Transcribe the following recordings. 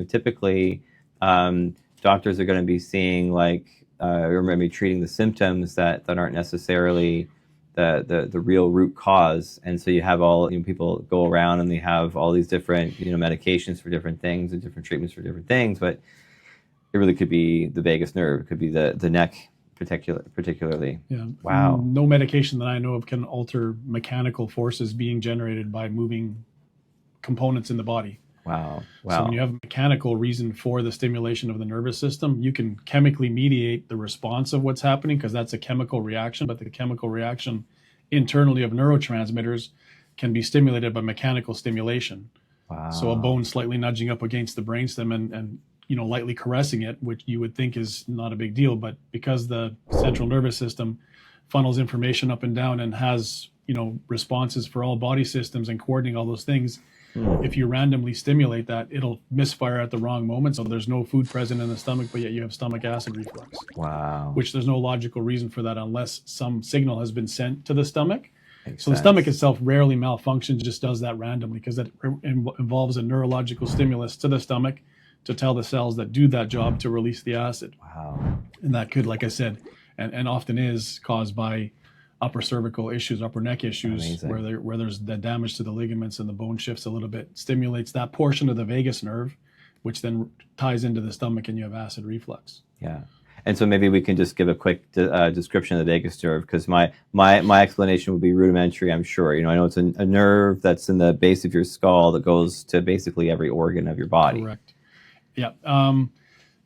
Typically, doctors are going to be seeing or maybe treating the symptoms that aren't necessarily the real root cause. And so you have all people go around and they have all these different medications for different things and different treatments for different things, but it really could be the vagus nerve, it could be the neck particularly. Yeah. Wow. No medication that I know of can alter mechanical forces being generated by moving components in the body. Wow. So when you have a mechanical reason for the stimulation of the nervous system, you can chemically mediate the response of what's happening because that's a chemical reaction, but the chemical reaction internally of neurotransmitters can be stimulated by mechanical stimulation. Wow. So a bone slightly nudging up against the brainstem and lightly caressing it, which you would think is not a big deal, but because the central nervous system funnels information up and down and has responses for all body systems and coordinating all those things, if you randomly stimulate that, it'll misfire at the wrong moment. So there's no food present in the stomach, but yet you have stomach acid reflux. Wow. Which there's no logical reason for that unless some signal has been sent to the stomach. Makes so the sense. stomach itself rarely malfunctions, just does that randomly because that involves a neurological stimulus to the stomach to tell the cells that do that job to release the acid. Wow. And that could, like I said, and often is caused by upper cervical issues, upper neck issues, Amazing. where there's the damage to the ligaments and the bone shifts a little bit, stimulates that portion of the vagus nerve, which then ties into the stomach and you have acid reflux. Yeah. And so maybe we can just give a quick description of the vagus nerve, because my explanation would be rudimentary, I'm sure. I know it's a nerve that's in the base of your skull that goes to basically every organ of your body. Correct. Yeah.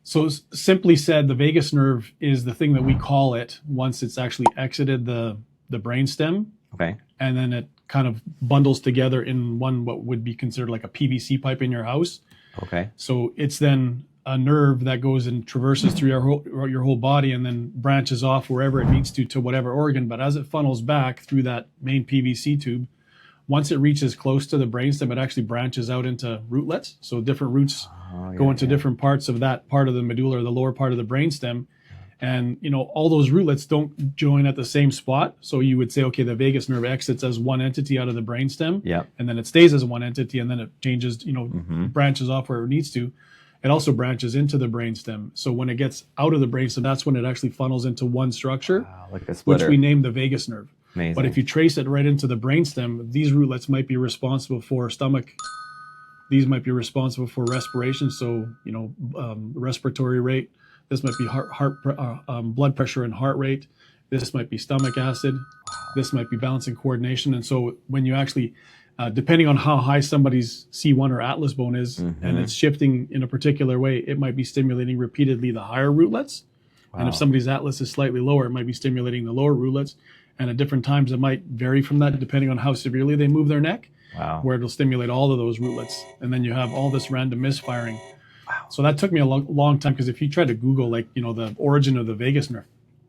So simply said, the vagus nerve is the thing that we call it once it's actually exited the brainstem. Okay. And then it kind of bundles together in what would be considered like a PVC pipe in your house. Okay. So it's then a nerve that goes and traverses through your whole body and then branches off wherever it needs to whatever organ. But as it funnels back through that main PVC tube, once it reaches close to the brainstem, it actually branches out into rootlets. So different roots go into different parts of that part of the medulla or the lower part of the brainstem. And, all those rootlets don't join at the same spot. So you would say, okay, the vagus nerve exits as one entity out of the brainstem. Yeah. And then it stays as one entity and then it changes, branches off where it needs to. It also branches into the brainstem. So when it gets out of the brainstem, that's when it actually funnels into one structure, like a splitter, which we name the vagus nerve. Amazing. But if you trace it right into the brainstem, these rootlets might be responsible for stomach. These might be responsible for respiration. So, respiratory rate. This might be blood pressure and heart rate. This might be stomach acid. This might be balance and coordination. And so when you actually, depending on how high somebody's C1 or atlas bone is, and it's shifting in a particular way, it might be stimulating repeatedly the higher rootlets. Wow. And if somebody's atlas is slightly lower, it might be stimulating the lower rootlets. And at different times, it might vary from that depending on how severely they move their neck, where it'll stimulate all of those rootlets. And then you have all this random misfiring. Wow. So that took me a long time, because if you try to Google, the origin of the vagus nerve,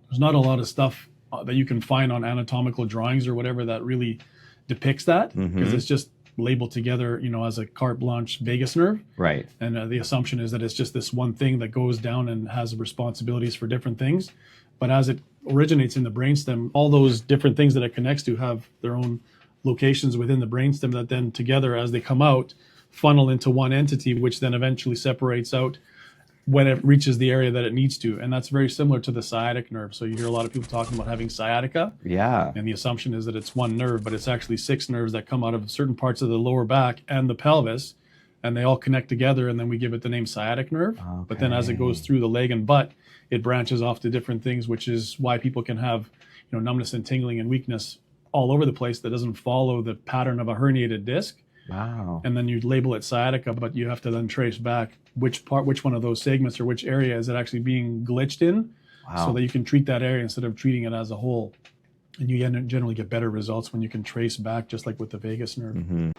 there's not a lot of stuff that you can find on anatomical drawings or whatever that really depicts that, because it's just labeled together, as a carte blanche vagus nerve. Right. And the assumption is that it's just this one thing that goes down and has responsibilities for different things. But as it originates in the brainstem, all those different things that it connects to have their own locations within the brainstem that then together, as they come out, funnel into one entity, which then eventually separates out when it reaches the area that it needs to. And that's very similar to the sciatic nerve. So you hear a lot of people talking about having sciatica. Yeah. And the assumption is that it's one nerve, but it's actually 6 nerves that come out of certain parts of the lower back and the pelvis, and they all connect together, and then we give it the name sciatic nerve. Okay. But then as it goes through the leg and butt, it branches off to different things, which is why people can have, numbness and tingling and weakness all over the place that doesn't follow the pattern of a herniated disc. Wow. And then you label it sciatica, but you have to then trace back which one of those segments or which area is it actually being glitched in, so that you can treat that area instead of treating it as a whole. And you generally get better results when you can trace back, just like with the vagus nerve.